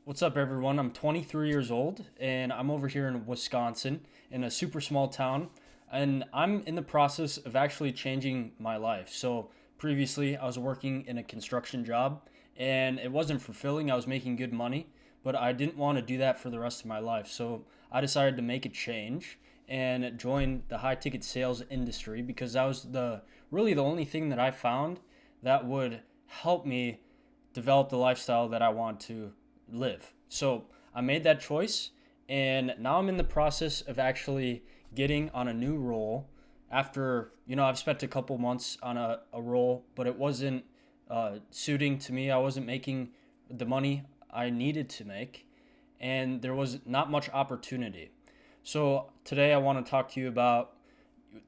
What's up, everyone? I'm 23 years old and I'm over here in Wisconsin in a super small town. And I'm in the process of actually changing my life. So, previously, I was working in a construction job and it wasn't fulfilling. I was making good money, but I didn't want to do that for the rest of my life. So, I decided to make a change and join the high ticket sales industry because that was the only thing that I found that would help me develop the lifestyle that I want to live. So I made that choice, and now I'm in the process of actually getting on a new role. After I've spent a couple months on a role, but it wasn't suiting to me. I wasn't making the money I needed to make, and there was not much opportunity. So today I want to talk to you about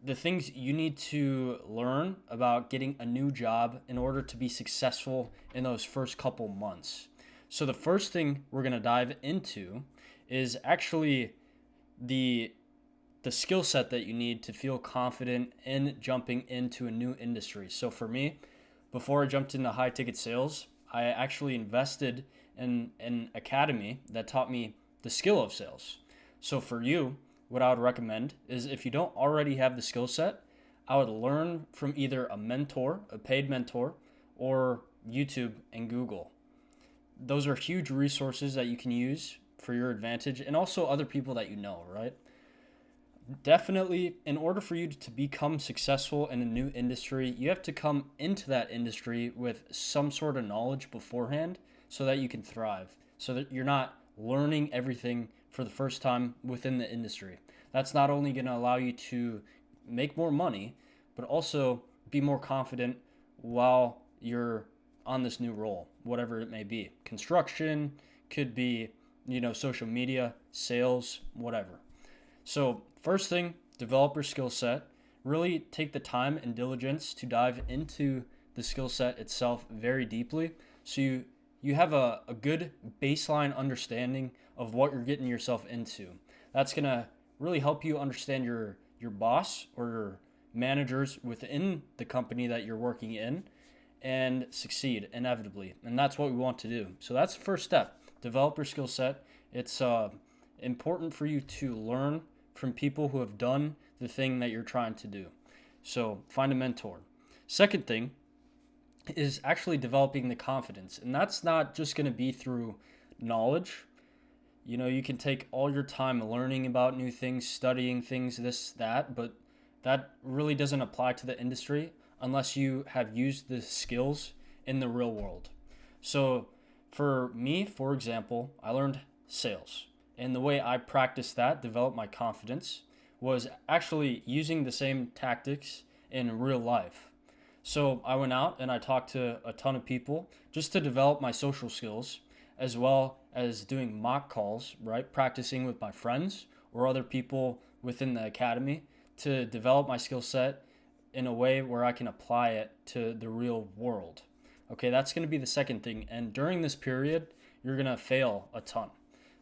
the things you need to learn about getting a new job in order to be successful in those first couple months. So the first thing we're going to dive into is actually the the skill set that you need to feel confident in jumping into a new industry. So for me, before I jumped into high ticket sales, I actually invested in an academy that taught me the skill of sales. So for you, what I would recommend is if you don't already have the skill set, I would learn from either a mentor, a paid mentor, or YouTube and Google. Those are huge resources that you can use for your advantage and also other people that you know, right? Definitely, in order for you to become successful in a new industry, you have to come into that industry with some sort of knowledge beforehand so that you can thrive, so that you're not learning everything for the first time within the industry. That's not only going to allow you to make more money, but also be more confident while you're on this new role, whatever it may be. Construction could be, social media, sales, whatever. So, first thing, developer skill set. Really take the time and diligence to dive into the skill set itself very deeply so you have a good baseline understanding of what you're getting yourself into. That's going to really help you understand your boss or your managers within the company that you're working in and succeed inevitably. And that's what we want to do. So that's the first step. Develop your skill set. It's important for you to learn from people who have done the thing that you're trying to do. So find a mentor. Second thing is actually developing the confidence. And that's not just going to be through knowledge. You can take all your time learning about new things, studying things, this, that, but that really doesn't apply to the industry unless you have used the skills in the real world. So, for me, for example, I learned sales. And the way I practiced that, developed my confidence, was actually using the same tactics in real life. So I went out and I talked to a ton of people just to develop my social skills, as well as doing mock calls, right? Practicing with my friends or other people within the academy to develop my skill set in a way where I can apply it to the real world. Okay, that's going to be the second thing. And during this period, you're going to fail a ton.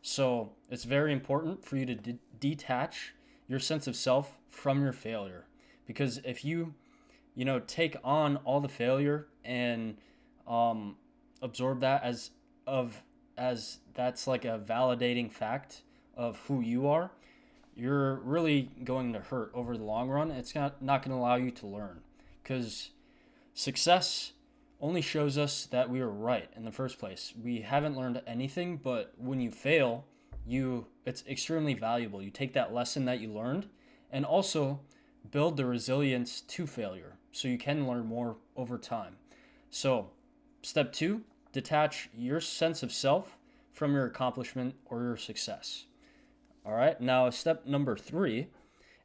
So it's very important for you to detach your sense of self from your failure. Because if you take on all the failure and um, absorb that as that's like a validating fact of who you are, you're really going to hurt over the long run. It's not going to allow you to learn because success only shows us that we were right in the first place. We haven't learned anything, but when you fail, it's extremely valuable. You take that lesson that you learned and also build the resilience to failure so you can learn more over time. So, step 2, detach your sense of self from your accomplishment or your success. All right. Now, step number 3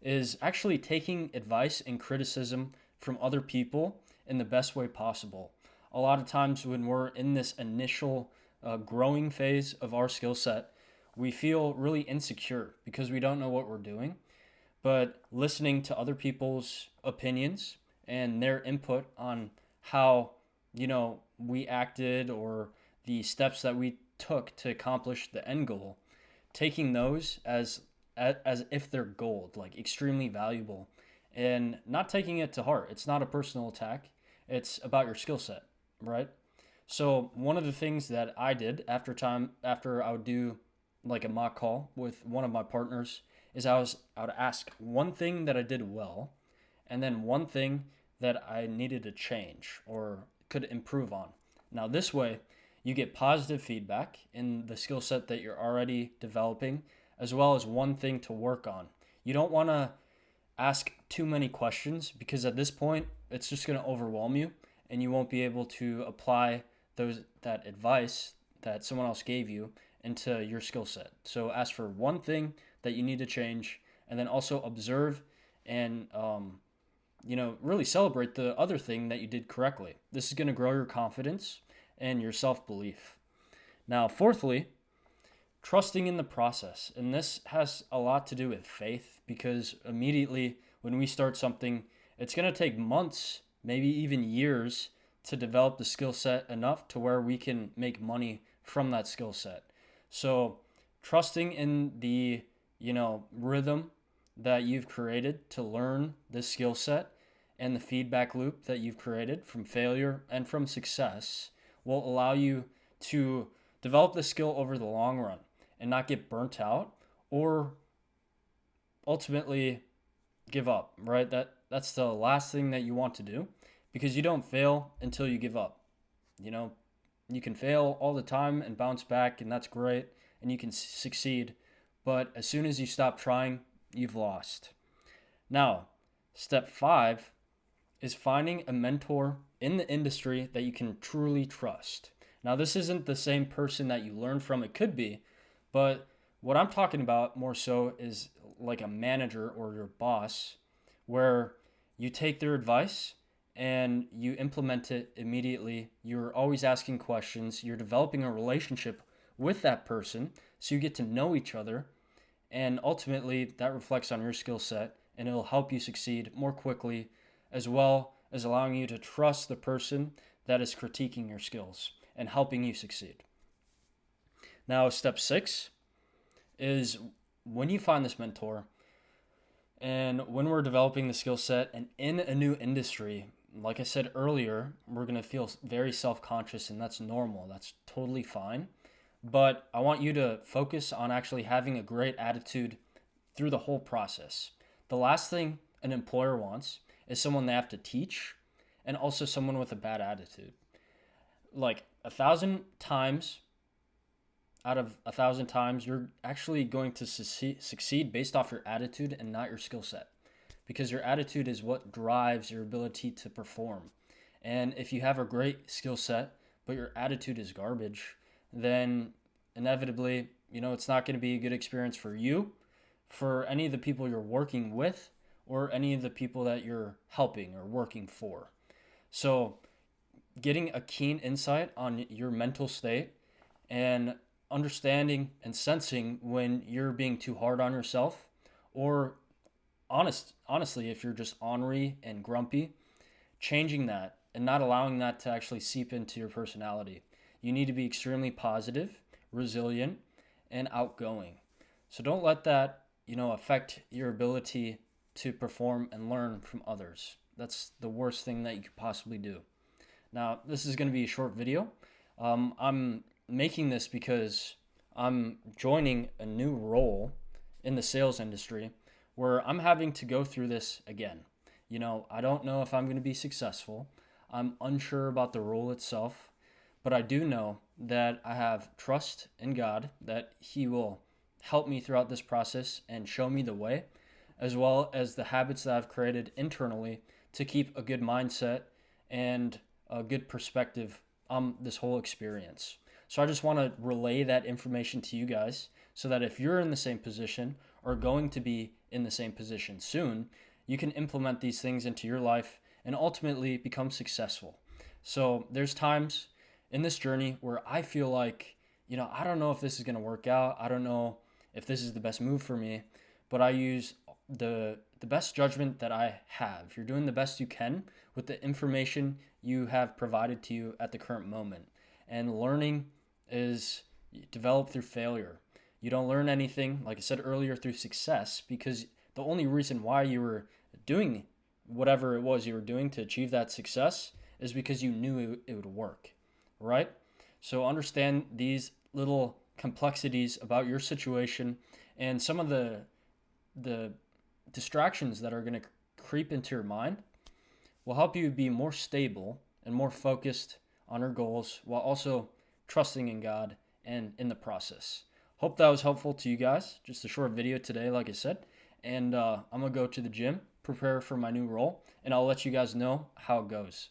is actually taking advice and criticism from other people in the best way possible. A lot of times, when we're in this initial growing phase of our skill set, we feel really insecure because we don't know what we're doing. But listening to other people's opinions and their input on how, we acted or the steps that we took to accomplish the end goal, taking those as if they're gold, like extremely valuable, and not taking it to heart. It's not a personal attack. It's about your skill set, right? So one of the things that I did after I would do like a mock call with one of my partners is I would ask one thing that I did well, and then one thing that I needed to change or could improve on. Now this way, you get positive feedback in the skill set that you're already developing, as well as one thing to work on. You don't want to ask too many questions because at this point it's just going to overwhelm you and you won't be able to apply that advice that someone else gave you into your skill set. So ask for one thing that you need to change, and then also observe and really celebrate the other thing that you did correctly. This is going to grow your confidence and your self-belief. Now, fourthly, trusting in the process. And this has a lot to do with faith because immediately when we start something, it's going to take months, maybe even years to develop the skill set enough to where we can make money from that skill set. So, trusting in the, rhythm that you've created to learn this skill set and the feedback loop that you've created from failure and from success will allow you to develop the skill over the long run and not get burnt out or ultimately give up, right? That's the last thing that you want to do because you don't fail until you give up. You know, you can fail all the time and bounce back, and that's great, and you can succeed, but as soon as you stop trying, you've lost. Now, step 5 is finding a mentor in the industry that you can truly trust. Now, this isn't the same person that you learn from. It could be, but what I'm talking about more so is like a manager or your boss where you take their advice and you implement it immediately. You're always asking questions. You're developing a relationship with that person so you get to know each other. And ultimately, that reflects on your skill set and it'll help you succeed more quickly, as well as allowing you to trust the person that is critiquing your skills and helping you succeed. Now, step 6 is when you find this mentor and when we're developing the skill set and in a new industry, like I said earlier, we're going to feel very self-conscious, and that's normal. That's totally fine. But I want you to focus on actually having a great attitude through the whole process. The last thing an employer wants is someone they have to teach and also someone with a bad attitude. Like 1,000 times out of 1,000 times, you're actually going to succeed based off your attitude and not your skill set, because your attitude is what drives your ability to perform. And if you have a great skill set, but your attitude is garbage, then inevitably, it's not going to be a good experience for you, for any of the people you're working with, or any of the people that you're helping or working for. So, getting a keen insight on your mental state and understanding and sensing when you're being too hard on yourself, or honestly, if you're just ornery and grumpy, changing that and not allowing that to actually seep into your personality. You need to be extremely positive, resilient, and outgoing. So don't let that, affect your ability to perform and learn from others. That's the worst thing that you could possibly do. Now, this is going to be a short video. I'm making this because I'm joining a new role in the sales industry where I'm having to go through this again. I don't know if I'm going to be successful. I'm unsure about the role itself, but I do know that I have trust in God that He will help me throughout this process and show me the way, as well as the habits that I've created internally to keep a good mindset and a good perspective on this whole experience. So I just want to relay that information to you guys so that if you're in the same position or going to be in the same position soon, you can implement these things into your life and ultimately become successful. So there's times in this journey where I feel like, I don't know if this is going to work out. I don't know if this is the best move for me, but I use the best judgment that I have. You're doing the best you can with the information you have provided to you at the current moment. And learning is developed through failure. You don't learn anything, like I said earlier, through success, because the only reason why you were doing whatever it was you were doing to achieve that success is because you knew it would work. right? So understand these little complexities about your situation and some of the distractions that are going to creep into your mind will help you be more stable and more focused on your goals while also trusting in God and in the process. Hope that was helpful to you guys. Just a short video today, like I said. And I'm going to go to the gym, prepare for my new role, and I'll let you guys know how it goes.